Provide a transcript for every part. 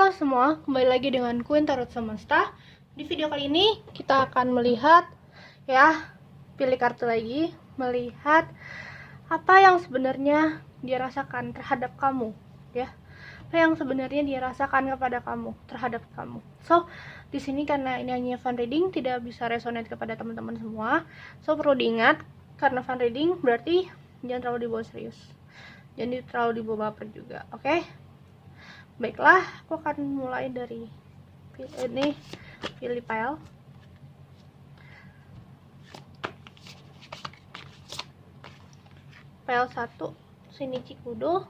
Halo semua, kembali lagi dengan Queen Tarot Semesta. Di video kali ini kita akan melihat pilih kartu lagi, melihat apa yang sebenarnya dia rasakan terhadap kamu, apa yang sebenarnya dia rasakan kepada kamu, terhadap kamu. So, di sini karena ini hanya fun reading, tidak bisa resonate kepada teman-teman semua. So, perlu diingat, karena fun reading berarti jangan terlalu dibawa serius, jangan terlalu dibawa baper juga, oke? Baiklah, aku akan mulai dari pilih pile. Pile 1, Shinichi Kudo.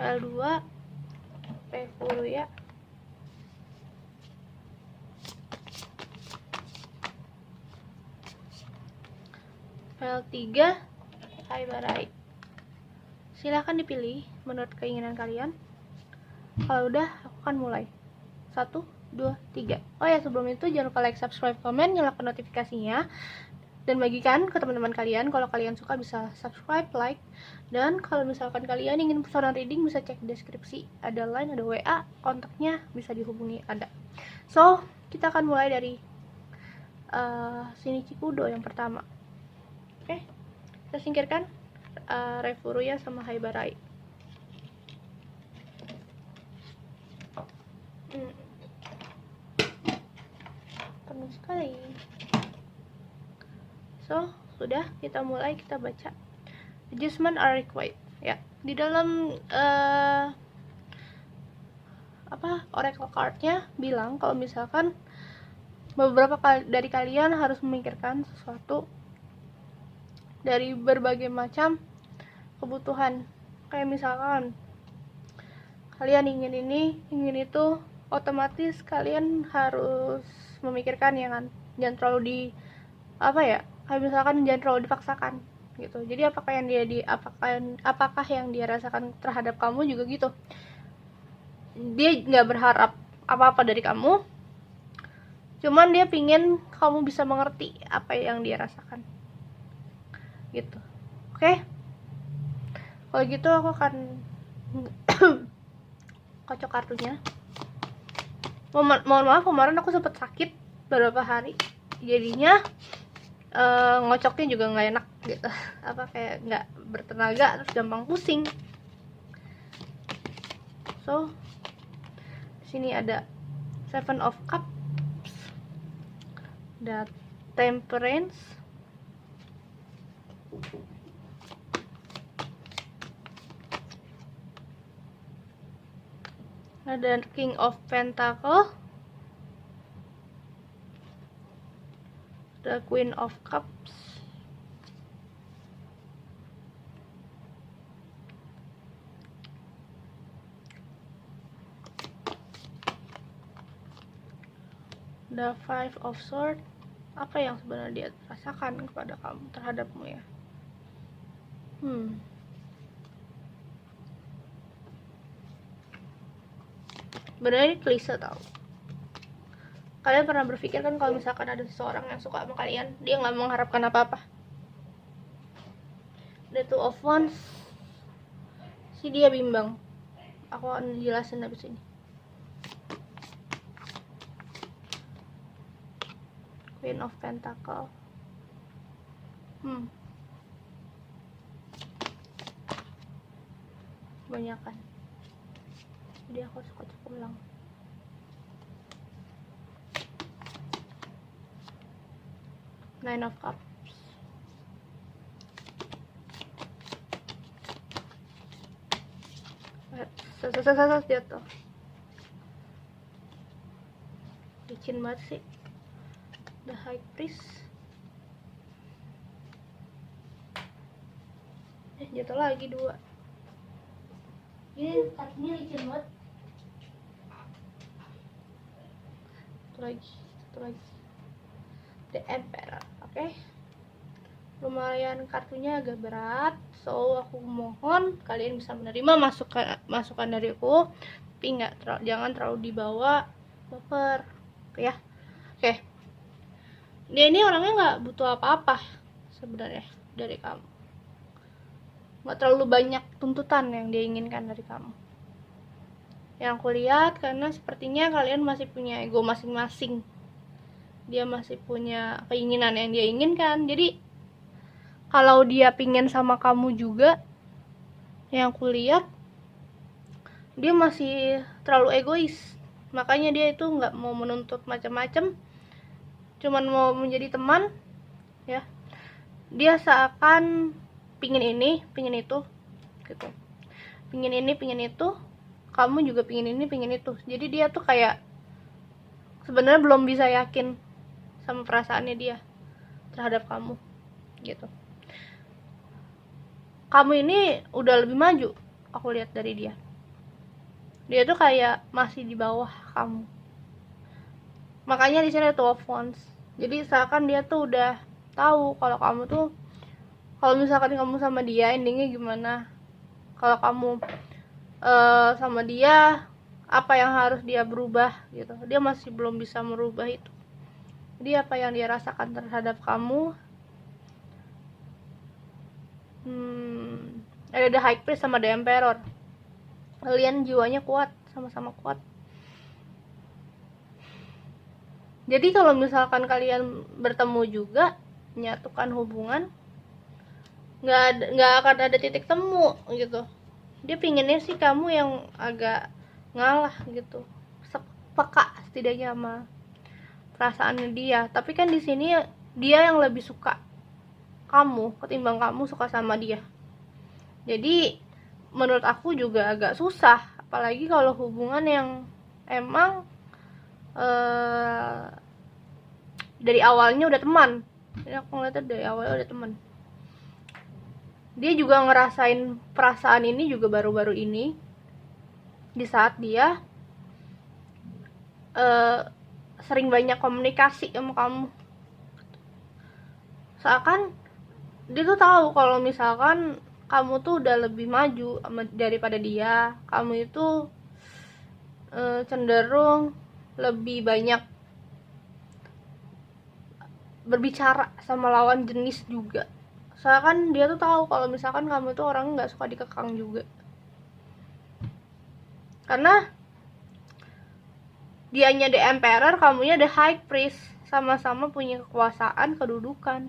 Pile 2, Furuya. Pile 3, Haibarai. Silahkan dipilih menurut keinginan kalian. Kalau udah, aku akan mulai. 1, 2, 3. Oh ya, sebelum itu jangan lupa like, subscribe, komen, nyalakan notifikasinya, dan bagikan ke teman-teman kalian. Kalau kalian suka bisa subscribe, like, dan kalau misalkan kalian ingin personal reading bisa cek deskripsi, ada line, ada WA, kontaknya bisa dihubungi, ada. So, kita akan mulai dari Shinichi Kudo yang pertama. Oke, kita singkirkan Furuya sama Haibarai. Penuh sekali. So, sudah, kita mulai, kita baca. Adjustment are required. Ya, di dalam oracle cardnya bilang kalau misalkan beberapa dari kalian harus memikirkan sesuatu dari berbagai macam kebutuhan. Kayak misalkan kalian ingin ini, ingin itu, otomatis kalian harus memikirkan ya kan. Jangan terlalu kayak misalkan jangan terlalu dipaksakan gitu. Jadi apakah yang dia rasakan terhadap kamu juga gitu. Dia nggak berharap apa-apa dari kamu, cuman dia pingin kamu bisa mengerti apa yang dia rasakan gitu. Oke? Kalau gitu aku akan kocok kartunya. Mohon maaf, kemarin aku sempat sakit beberapa hari, jadinya ngocoknya juga nggak enak gitu. Kayak nggak bertenaga, terus gampang pusing. So, sini ada Seven of Cups, ada Temperance, ada King of Pentacle, the Queen of Cups, the Five of Swords. Apa yang sebenarnya dia rasakan kepada kamu, terhadapmu ya? Bener, ini klise tau. Kalian pernah berpikir kan kalau misalkan ada seseorang yang suka sama kalian, dia nggak mengharapkan apa-apa. The Two of Wands, si dia bimbang. Aku akan jelasin habis ini. Queen of Pentacle. Kebanyakan, jadi aku harus kocok ulang. Nine of Cups, jatuh. Licin banget sih. The High Priest, jatuh lagi 2. Ini kartunya licin banget. Satu lagi. The Emperor. Oke. Lumayan kartunya agak berat, so aku mohon kalian bisa menerima masukan dari aku, tapi jangan terlalu dibawa baper, ya. Oke. Dia ini orangnya nggak butuh apa-apa sebenarnya dari kamu, nggak terlalu banyak tuntutan yang dia inginkan dari kamu. Yang aku lihat, karena sepertinya kalian masih punya ego masing-masing. Dia masih punya keinginan yang dia inginkan. Jadi kalau dia pingin sama kamu juga, yang aku lihat dia masih terlalu egois. Makanya dia itu nggak mau menuntut macam-macam, cuman mau menjadi teman, ya. Dia seakan pingin ini, pingin itu, gitu. Pingin ini, pingin itu, kamu juga pingin ini, pingin itu. Jadi dia tuh kayak sebenarnya belum bisa yakin sama perasaannya dia terhadap kamu, gitu. Kamu ini udah lebih maju, aku lihat dari dia. Dia tuh kayak masih di bawah kamu. Makanya di sini ada Two of Wands. Jadi seakan dia tuh udah tahu kalau kamu tuh, kalau misalkan kamu sama dia endingnya gimana. Kalau kamu sama dia, apa yang harus dia berubah gitu. Dia masih belum bisa merubah itu. Jadi apa yang dia rasakan terhadap kamu, ada The High Priest sama The Emperor. Kalian jiwanya kuat, sama-sama kuat. Jadi kalau misalkan kalian bertemu juga, menyatukan hubungan, nggak akan ada titik temu gitu. Dia pinginnya sih kamu yang agak ngalah gitu, peka setidaknya sama perasaannya dia. Tapi kan di sini dia yang lebih suka kamu ketimbang kamu suka sama dia. Jadi menurut aku juga agak susah, apalagi kalau hubungan yang emang dari awalnya udah teman. Jadi aku ngeliatnya dari awalnya udah teman. Dia juga ngerasain perasaan ini juga baru-baru ini, di saat dia sering banyak komunikasi sama kamu. Seakan dia tuh tahu kalau misalkan kamu tuh udah lebih maju daripada dia. Kamu itu cenderung lebih banyak berbicara sama lawan jenis juga. Seakan dia tuh tahu kalau misalkan kamu tuh orang nggak suka dikekang juga. Karena dianya The Emperor, kamunya The High Priest, sama-sama punya kekuasaan, kedudukan.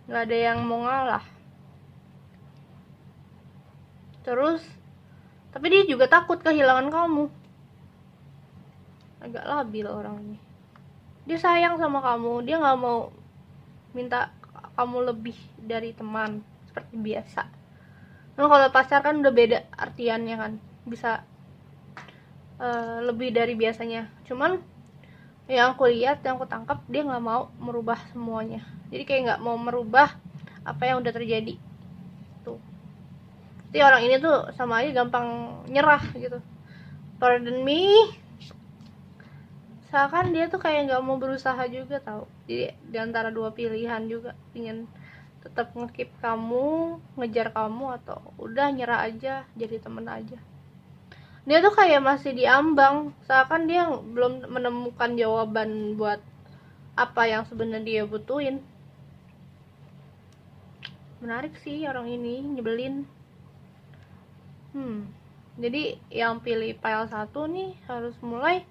Nggak ada yang mau ngalah. Terus, tapi dia juga takut kehilangan kamu. Agak labil orang ini. Dia sayang sama kamu, dia nggak mau minta kamu lebih dari teman seperti biasa. Nah, kalau pacar kan udah beda artiannya kan, bisa lebih dari biasanya. Cuman yang aku lihat, yang aku tangkap, dia nggak mau merubah semuanya. Jadi kayak nggak mau merubah apa yang udah terjadi tuh. Jadi orang ini tuh sama aja gampang nyerah gitu. Pardon me, seakan dia tuh kayak nggak mau berusaha juga tau. Jadi diantara dua pilihan juga, ingin tetap ngekip kamu, ngejar kamu, atau udah nyerah aja, jadi temen aja. Dia tuh kayak masih diambang, seakan dia belum menemukan jawaban buat apa yang sebenarnya dia butuhin. Menarik sih orang ini, nyebelin. Jadi yang pilih pile 1 nih harus mulai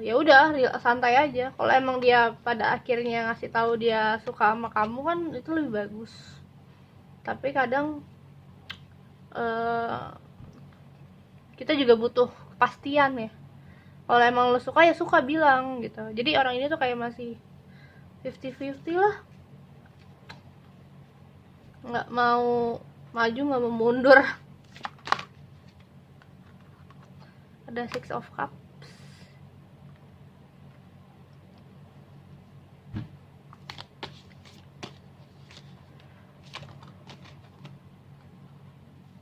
ya udah santai aja. Kalau emang dia pada akhirnya ngasih tahu dia suka sama kamu kan itu lebih bagus. Tapi kadang kita juga butuh kepastian ya. Kalau emang lo suka ya suka, bilang gitu. Jadi orang ini tuh kayak masih 50-50 lah, nggak mau maju, nggak mau mundur. Ada Six of Cups.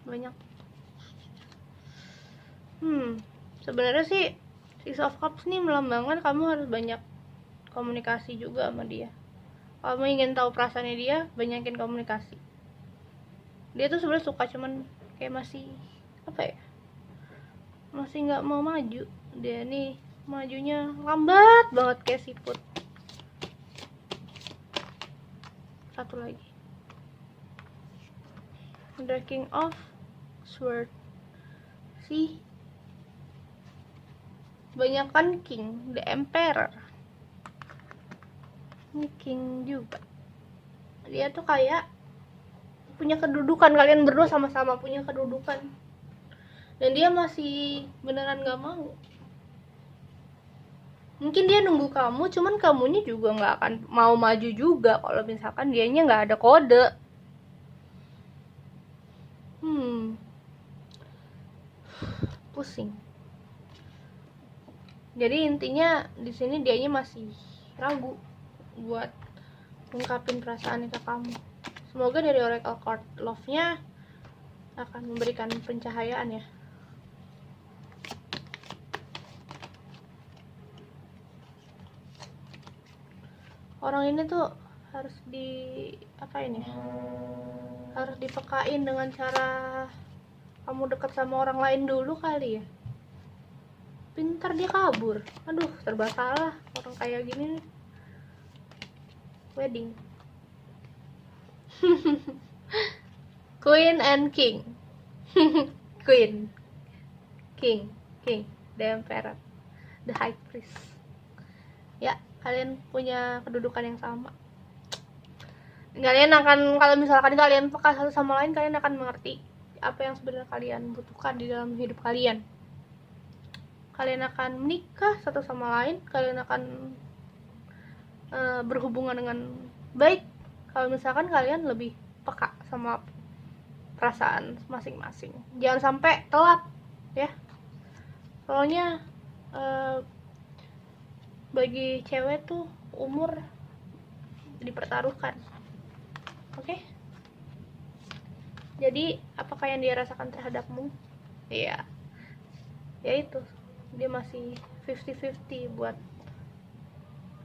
Banyak. Sebenarnya sih Six of Cups nih melambangkan kamu harus banyak komunikasi juga sama dia. Kamu ingin tahu perasaannya dia, banyakin komunikasi. Dia tuh sebenarnya suka, cuman kayak masih apa ya, masih nggak mau maju. Dia nih majunya lambat banget kayak siput. Satu lagi, The King of Swords. Sih, banyak kan king, the emperor. Ini king juga. Dia tuh kayak punya kedudukan, kalian berdua sama-sama punya kedudukan. Dan dia masih beneran gak mau. Mungkin dia nunggu kamu, cuman kamunya juga gak akan mau maju juga kalau misalkan dianya gak ada kode. Pusing. Jadi intinya di sini dianya masih ragu buat ungkapin perasaannya ke kamu. Semoga dari Oracle Card Love-nya akan memberikan pencahayaan ya. Orang ini tuh harus harus dipekain dengan cara kamu deket sama orang lain dulu kali ya. Pintar dia kabur. Aduh, serba salah orang kayak gini nih. Wedding. Queen and King. Queen, King, the Emperor, the High Priest. Ya, kalian punya kedudukan yang sama. Kalian akan, kalau misalkan kalian peka satu sama lain, kalian akan mengerti apa yang sebenarnya kalian butuhkan di dalam hidup kalian. Kalian akan menikah satu sama lain, kalian akan berhubungan dengan baik kalau misalkan kalian lebih peka sama perasaan masing-masing. Jangan sampai telat ya, soalnya bagi cewek tuh umur dipertaruhkan. Oke? Jadi apakah yang dia rasakan terhadapmu? Iya, yaitu dia masih 50-50 buat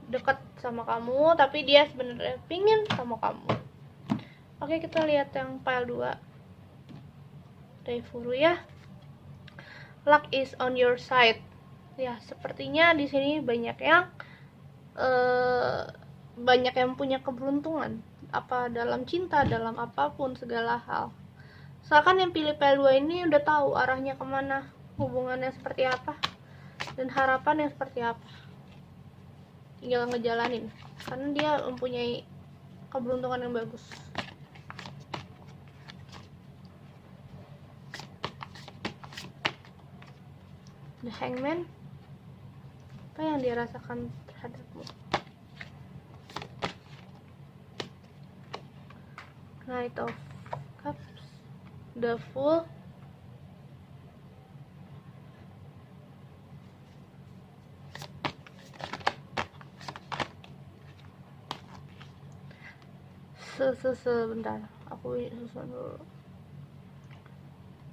dekat sama kamu, tapi dia sebenarnya pingin sama kamu. Oke, kita lihat yang pile 2 Daifuru ya. Luck is on your side. Ya, sepertinya di sini banyak yang punya keberuntungan, apa dalam cinta, dalam apapun, segala hal. Seakan yang pilih pile 2 ini udah tahu arahnya kemana, hubungannya seperti apa, dan harapannya seperti apa. Tinggal ngejalanin, karena dia mempunyai keberuntungan yang bagus. The Hangman. Apa yang dia rasakan terhadapmu? Knight of Cups, The Fool, sebentar, aku susun dulu.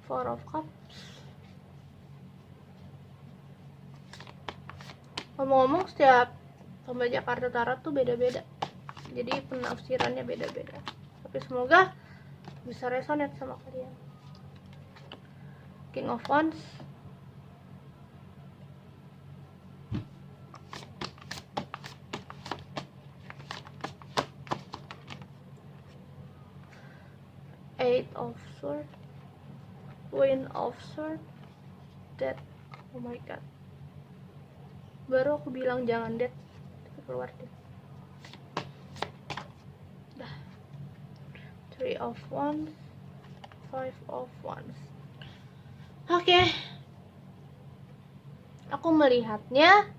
Four of Cups. Ngomong-ngomong, setiap pembaca kartu tarot tuh beda-beda, jadi penafsirannya beda-beda, tapi semoga bisa resonate sama kalian. King of Wands, Eight of Swords, Queen of Swords, Death. Oh my god, baru aku bilang jangan death, tapi keluar death. Dah. Three of Wands, Five of Wands. Oke. Aku melihatnya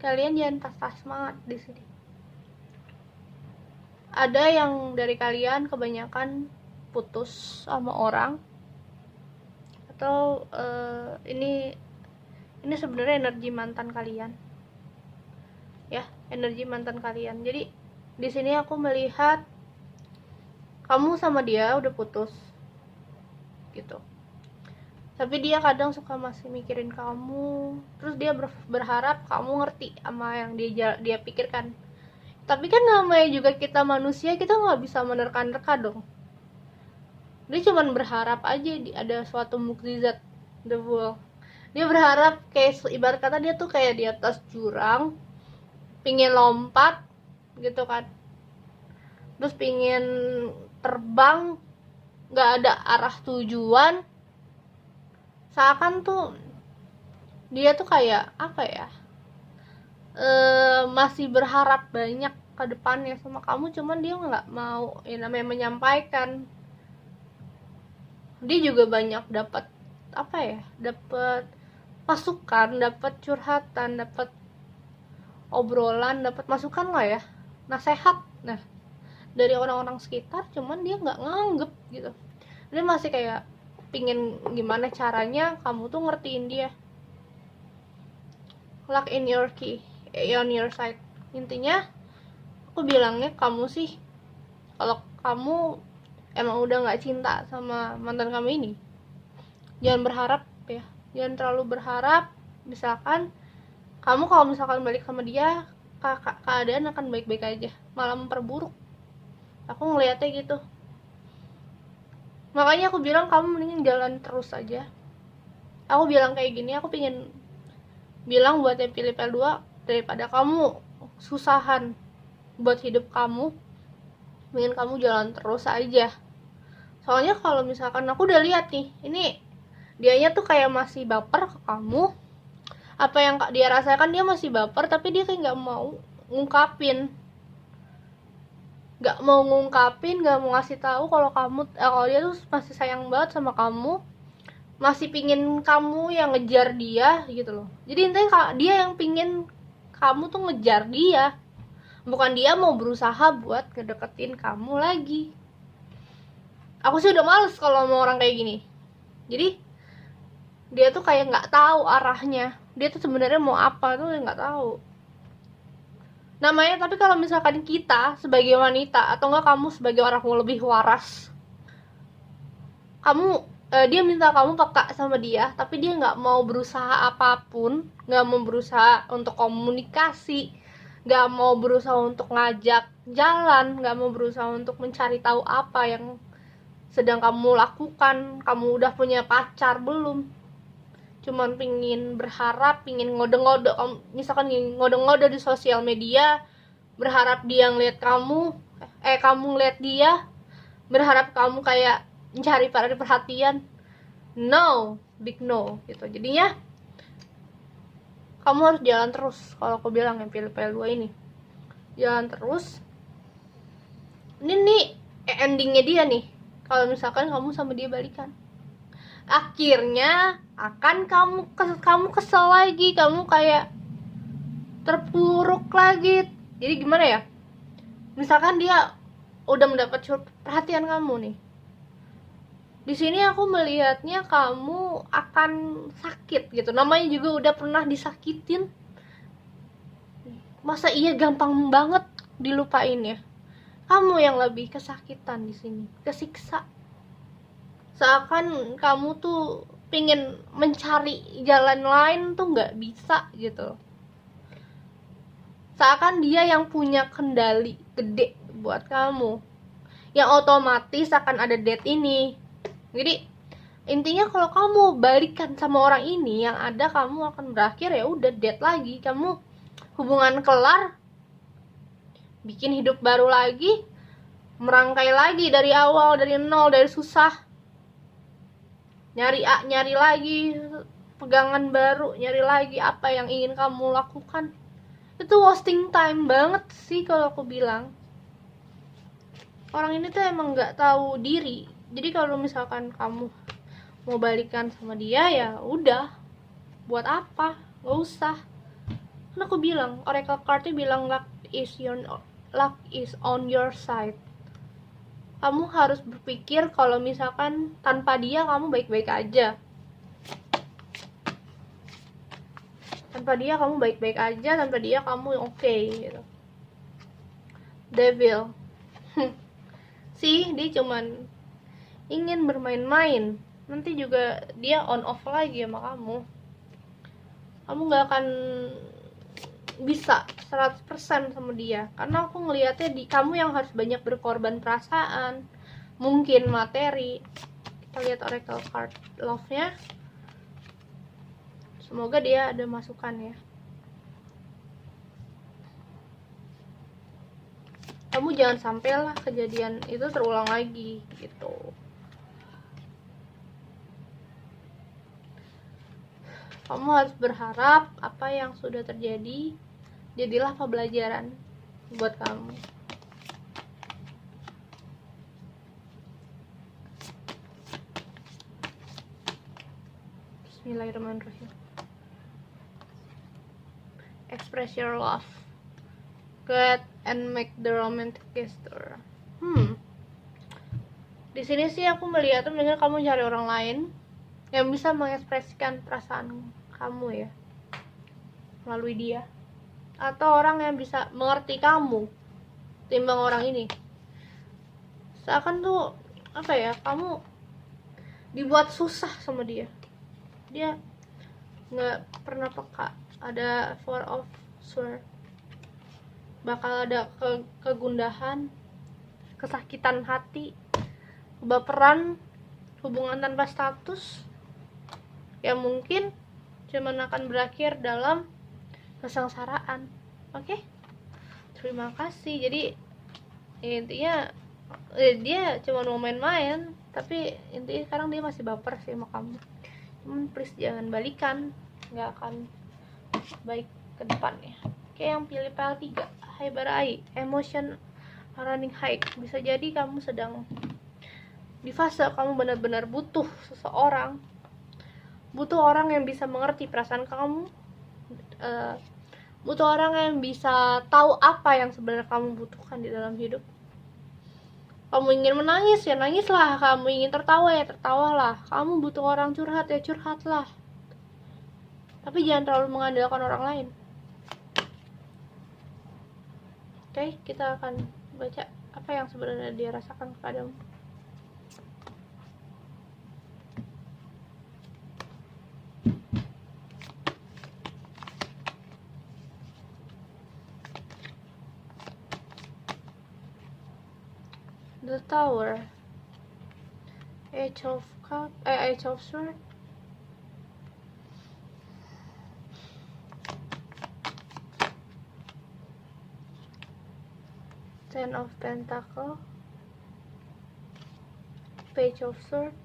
kalian jangan patah semangat di sini. Ada yang dari kalian kebanyakan putus sama orang, atau ini sebenarnya energi mantan kalian. Ya, energi mantan kalian. Jadi di sini aku melihat kamu sama dia udah putus gitu, tapi dia kadang suka masih mikirin kamu, terus dia berharap kamu ngerti sama yang dia pikirkan. Tapi kan namanya juga kita manusia, kita nggak bisa menerka-nerka dong. Dia cuma berharap aja ada suatu mukjizat, the Fool. Dia berharap kayak ibarat kata dia tuh kayak di atas jurang, pingin lompat gitu kan, terus pingin terbang, nggak ada arah tujuan, seakan tuh dia tuh kayak apa ya, masih berharap banyak ke depannya sama kamu, cuman dia nggak mau ya namanya menyampaikan. Dia juga banyak dapat apa ya, dapat masukan, dapat curhatan, dapat obrolan, dapat masukan lah ya, nasehat dari orang-orang sekitar, cuman dia nggak nganggep gitu. Dia masih kayak pingin gimana caranya kamu tuh ngertiin dia. Luck in your key, on your side. Intinya aku bilangnya kamu sih, kalau kamu emang udah nggak cinta sama mantan kamu ini, jangan berharap ya, jangan terlalu berharap. Misalkan kamu kalau misalkan balik sama dia, keadaan akan baik-baik aja, malah memperburuk. Aku ngeliatnya gitu. Makanya aku bilang kamu mending jalan terus aja. Aku bilang kayak gini, aku pengen bilang buat yang pilih PL2, daripada kamu susahan buat hidup kamu, mending kamu jalan terus aja. Soalnya kalau misalkan aku udah lihat nih, ini dianya tuh kayak masih baper ke kamu. Apa yang dia rasakan, dia masih baper, tapi dia kayak nggak mau ngungkapin, nggak mau ngasih tahu kalau kamu, kalau dia tuh masih sayang banget sama kamu, masih pingin kamu yang ngejar dia gitu loh. Jadi intinya dia yang pingin kamu tuh ngejar dia, bukan dia mau berusaha buat ngedeketin kamu lagi. Aku sih udah males kalau sama orang kayak gini. Jadi dia tuh kayak nggak tahu arahnya, dia tuh sebenarnya mau apa tuh nggak tahu namanya. Tapi kalau misalkan kita sebagai wanita, atau enggak kamu sebagai orang yang lebih waras, kamu dia minta kamu peka sama dia, tapi dia nggak mau berusaha apapun, nggak mau berusaha untuk komunikasi, nggak mau berusaha untuk ngajak jalan, nggak mau berusaha untuk mencari tahu apa yang sedang kamu lakukan, kamu udah punya pacar belum, cuman pingin berharap, pingin ngode-ngode, misalkan ngode-ngode di sosial media, berharap dia ngeliat kamu, kamu ngeliat dia, berharap kamu kayak mencari perhatian. No, big no gitu. Jadinya kamu harus jalan terus. Kalau aku bilang yang pilih PL2 ini, jalan terus. Ini nih endingnya dia nih, kalau misalkan kamu sama dia balikan, akhirnya akan kamu kesel lagi, kamu kayak terpuruk lagi. Jadi gimana ya, misalkan dia udah mendapat perhatian kamu nih, di sini aku melihatnya kamu akan sakit gitu, namanya juga udah pernah disakitin, masa iya gampang banget dilupain ya. Kamu yang lebih kesakitan di sini, kesiksa, seakan kamu tuh pingin mencari jalan lain tuh nggak bisa gitu, seakan dia yang punya kendali gede buat kamu, yang otomatis akan ada date ini. Jadi intinya kalau kamu balikan sama orang ini, yang ada kamu akan berakhir ya udah date lagi, kamu hubungan kelar, bikin hidup baru lagi, merangkai lagi dari awal, dari nol, dari susah, nyari lagi pegangan baru, nyari lagi apa yang ingin kamu lakukan. Itu wasting time banget sih kalau aku bilang. Orang ini tuh emang nggak tahu diri. Jadi kalau misalkan kamu mau balikan sama dia, ya udah, buat apa, nggak usah. Kan aku bilang, oracle cardnya bilang luck is on your side. Kamu harus berpikir kalau misalkan tanpa dia kamu baik-baik aja, tanpa dia kamu baik-baik aja, tanpa dia kamu oke gitu. Devil sih, dia cuman ingin bermain-main, nanti juga dia on off lagi sama kamu gak akan bisa 100% sama dia, karena aku ngelihatnya di kamu yang harus banyak berkorban perasaan, mungkin materi. Kita lihat oracle card love-nya. Semoga dia ada masukan ya. Kamu jangan sampailah kejadian itu terulang lagi gitu. Kamu harus berharap apa yang sudah terjadi jadilah pembelajaran buat kamu. Bismillahirrahmanirrahim. Express your love. Get and make the romantic gesture. Di sini sih aku melihat dengan kamu cari orang lain yang bisa mengekspresikan perasaan kamu ya melalui dia, atau orang yang bisa mengerti kamu timbang orang ini. Seakan tuh apa ya, kamu dibuat susah sama dia nggak pernah peka. Ada Four of Swords, bakal ada kegundahan, kesakitan hati, kebaperan, hubungan tanpa status yang mungkin cuman akan berakhir dalam kesengsaraan. Oke? Terima kasih. Jadi intinya dia cuma mau main-main, tapi intinya sekarang dia masih baper sih sama kamu. Please jangan balikan, nggak akan baik ke depannya. Oke, yang pilih PL3 Haibarai, emotion running high. Bisa jadi kamu sedang di fase kamu benar-benar butuh seseorang, butuh orang yang bisa mengerti perasaan kamu, butuh orang yang bisa tahu apa yang sebenarnya kamu butuhkan di dalam hidup. Kamu ingin menangis ya nangislah, kamu ingin tertawa ya tertawalah, kamu butuh orang curhat ya curhatlah, tapi jangan terlalu mengandalkan orang lain. Oke, kita akan baca apa yang sebenarnya dia rasakan kepadamu. The Tower, Age of Swords, Ten of Pentacles, Page of Swords,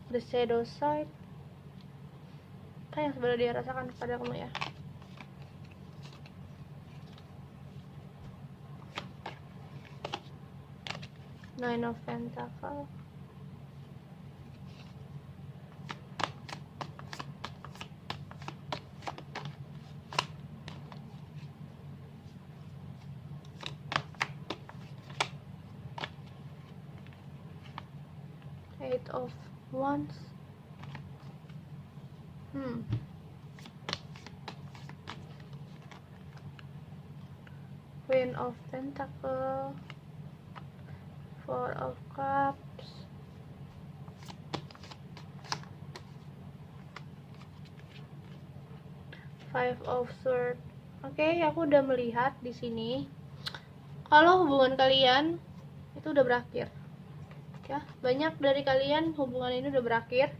The Shadow Side. Apa yang sebenarnya dia rasakan kepada kamu ya? Nine of Pentacles, Eight of Wands, Queen of Pentacles, Four of Cups, Five of Swords. Oke, aku udah melihat di sini kalau hubungan kalian itu udah berakhir. Ya, banyak dari kalian hubungan ini udah berakhir.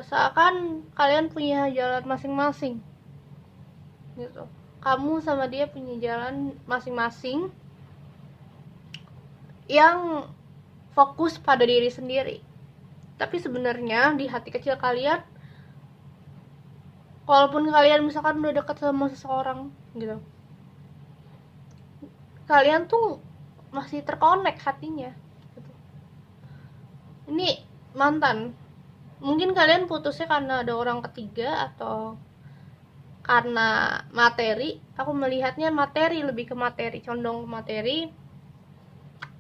Seakan kalian punya jalan masing-masing. Gitu. Kamu sama dia punya jalan masing-masing yang fokus pada diri sendiri. Tapi sebenarnya di hati kecil kalian, walaupun kalian misalkan udah dekat sama seseorang gitu, kalian tuh masih terkonek hatinya gitu. Ini mantan, mungkin kalian putusnya karena ada orang ketiga atau karena materi. Aku melihatnya materi, lebih ke materi, condong ke materi,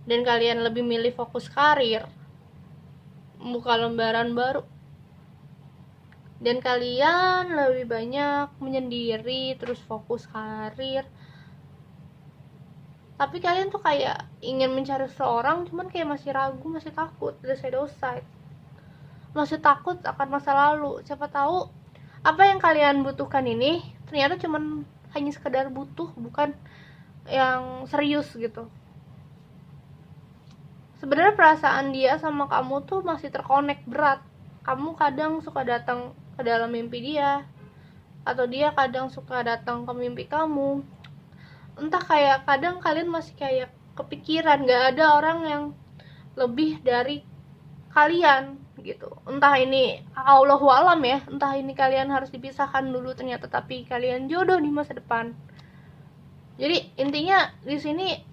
dan kalian lebih milih fokus karir, buka lembaran baru, dan kalian lebih banyak menyendiri terus fokus karir. Tapi kalian tuh kayak ingin mencari seseorang, cuman kayak masih ragu, masih takut. The Shadow Side, masih takut akan masa lalu. Siapa tahu apa yang kalian butuhkan ini ternyata cuman hanya sekedar butuh, bukan yang serius gitu. sebenarnya perasaan dia sama kamu tuh masih terkonek berat. Kamu kadang suka datang ke dalam mimpi dia, atau dia kadang suka datang ke mimpi kamu. Entah, kayak kadang kalian masih kayak kepikiran, gak ada orang yang lebih dari kalian gitu. Entah ini Allahu alam ya, entah ini kalian harus dipisahkan dulu ternyata, tapi kalian jodoh di masa depan. Jadi intinya di sini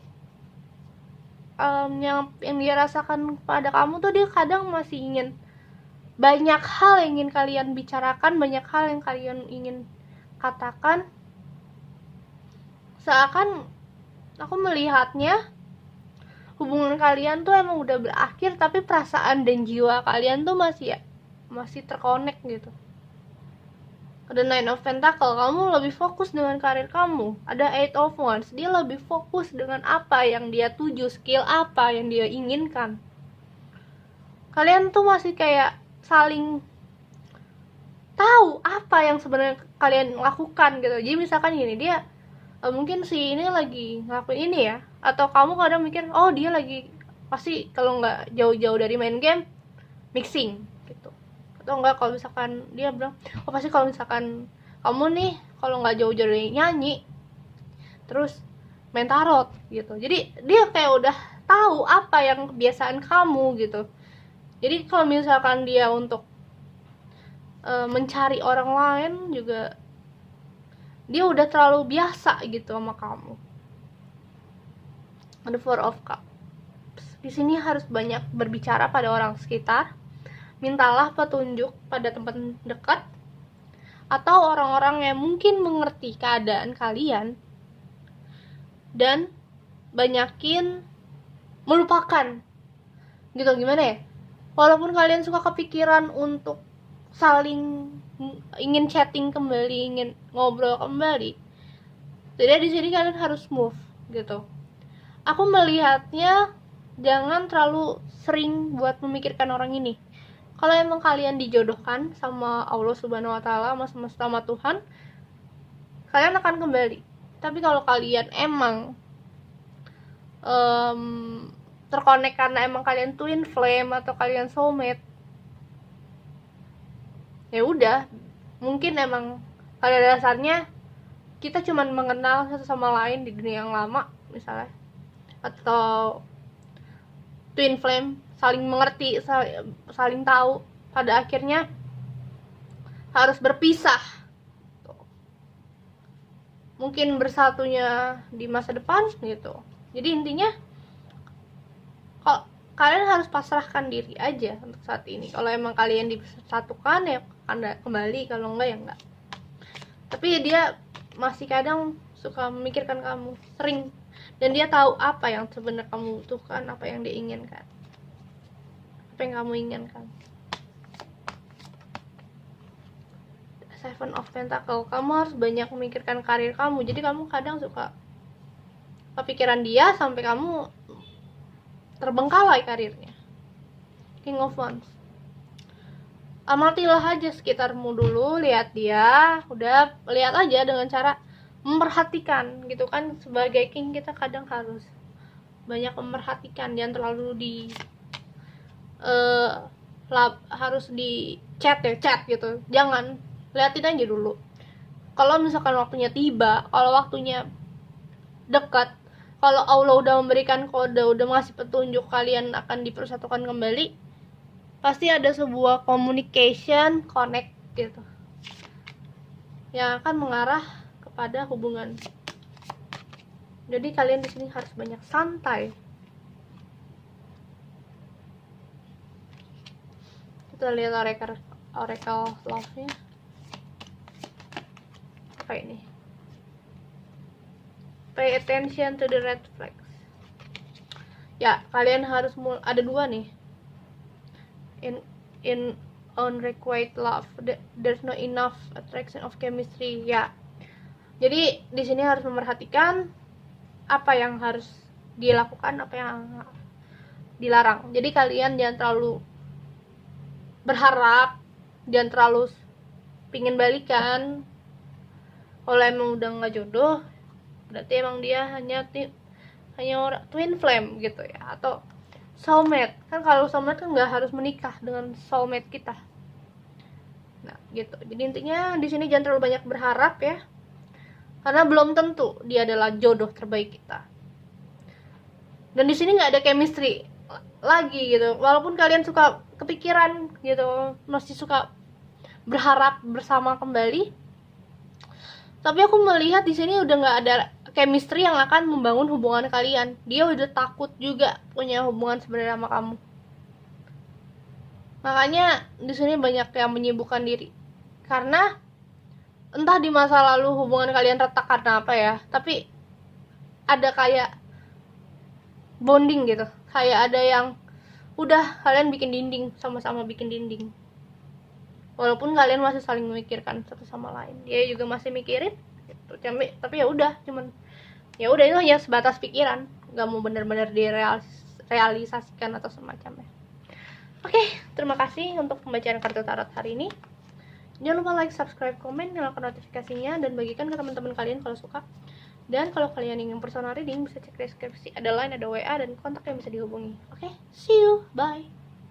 yang dia rasakan pada kamu tuh, dia kadang masih ingin banyak hal yang ingin kalian bicarakan, banyak hal yang kalian ingin katakan. Seakan aku melihatnya hubungan kalian tuh emang udah berakhir, tapi perasaan dan jiwa kalian tuh masih terkonek gitu. Ada Nine of Pentacle, kamu lebih fokus dengan karir kamu. Ada Eight of Wands, dia lebih fokus dengan apa yang dia tuju, skill apa yang dia inginkan. Kalian tuh masih kayak saling tahu apa yang sebenarnya kalian lakukan gitu. Jadi misalkan gini, dia mungkin si ini lagi ngelakuin ini ya, atau kamu kadang mikir, oh dia lagi pasti kalau nggak jauh-jauh dari main game, mixing gitu. Atau enggak kalau misalkan dia bilang, oh pasti kalau misalkan kamu nih kalau nggak jauh-jauh dari nyanyi, terus main tarot gitu. Jadi dia kayak udah tahu apa yang kebiasaan kamu gitu. Jadi kalau misalkan dia untuk mencari orang lain juga, dia udah terlalu biasa gitu sama kamu. Ada Four of Cups. Di sini harus banyak berbicara pada orang sekitar. Mintalah petunjuk pada teman dekat atau orang-orang yang mungkin mengerti keadaan kalian, dan banyakin melupakan gitu. Gimana ya, walaupun kalian suka kepikiran untuk saling ingin chatting kembali, ingin ngobrol kembali, jadi di sini kalian harus move gitu. Aku melihatnya jangan terlalu sering buat memikirkan orang ini. Kalau emang kalian dijodohkan sama Allah Subhanahu wa taala, sama semesta, sama Tuhan, kalian akan kembali. Tapi kalau kalian emang terkonek karena emang kalian twin flame atau kalian soulmate, ya udah, mungkin emang pada dasarnya kita cuma mengenal satu sama lain di dunia yang lama misalnya, atau twin flame, saling mengerti, saling tahu, pada akhirnya harus berpisah. Mungkin bersatunya di masa depan gitu. Jadi intinya kalau kalian harus pasrahkan diri aja untuk saat ini. Kalau emang kalian disatukan ya Anda kembali, kalau enggak ya enggak. Tapi dia masih kadang suka memikirkan kamu sering, dan dia tahu apa yang sebenarnya kamu butuhkan, apa yang dia inginkan, apa yang kamu inginkan. Seven of Pentacle, kamu harus banyak memikirkan karir kamu. Jadi kamu kadang suka kepikiran dia sampai kamu terbengkalai karirnya. King of Wands, amatilah aja sekitarmu dulu, lihat dia, udah lihat aja dengan cara memperhatikan gitu kan. Sebagai king kita kadang harus banyak memperhatikan, jangan terlalu harus di chat gitu, jangan, liatin aja dulu. Kalau misalkan waktunya tiba, kalau waktunya dekat, kalau Allah udah memberikan kode, udah ngasih petunjuk kalian akan dipersatukan kembali, pasti ada sebuah communication connect gitu yang akan mengarah kepada hubungan. Jadi kalian di sini harus banyak santai. Kita lihat oracle love-nya. Kayak ini. Pay attention to the red flags. Ya, kalian harus ada dua nih. In unrequited love, there's no enough attraction of chemistry. Ya. Jadi di sini harus memperhatikan apa yang harus dilakukan, apa yang dilarang. Jadi kalian jangan terlalu berharap, jangan terlalu pingin balikan. Kalau emang udah nggak jodoh, berarti emang dia hanya twin flame gitu ya, atau soulmate. Kan kalau soulmate kan nggak harus menikah dengan soulmate kita. Nah, gitu. Jadi intinya di sini jangan terlalu banyak berharap ya. Karena belum tentu dia adalah jodoh terbaik kita. Dan di sini nggak ada chemistry lagi gitu. Walaupun kalian suka kepikiran gitu, masih suka berharap bersama kembali. Tapi aku melihat di sini udah nggak ada chemistry yang akan membangun hubungan kalian. Dia udah takut juga punya hubungan sebenarnya sama kamu. Makanya di sini banyak yang menyibukkan diri. Karena entah di masa lalu hubungan kalian retak karena apa ya, tapi ada kayak bonding gitu. Kayak ada yang udah kalian bikin dinding, sama-sama bikin dinding. Walaupun kalian masih saling memikirkan satu sama lain. Dia juga masih mikirin gitu. Tapi ya udah, cuman ya udah itu hanya sebatas pikiran, nggak mau benar-benar direalisasikan atau semacamnya. Oke, terima kasih untuk pembacaan kartu tarot hari ini. Jangan lupa like, subscribe, komen, nyalakan notifikasinya, dan bagikan ke teman-teman kalian kalau suka. Dan kalau kalian ingin personal reading, bisa cek deskripsi, ada line, ada WA, dan kontak yang bisa dihubungi. Oke, see you, bye.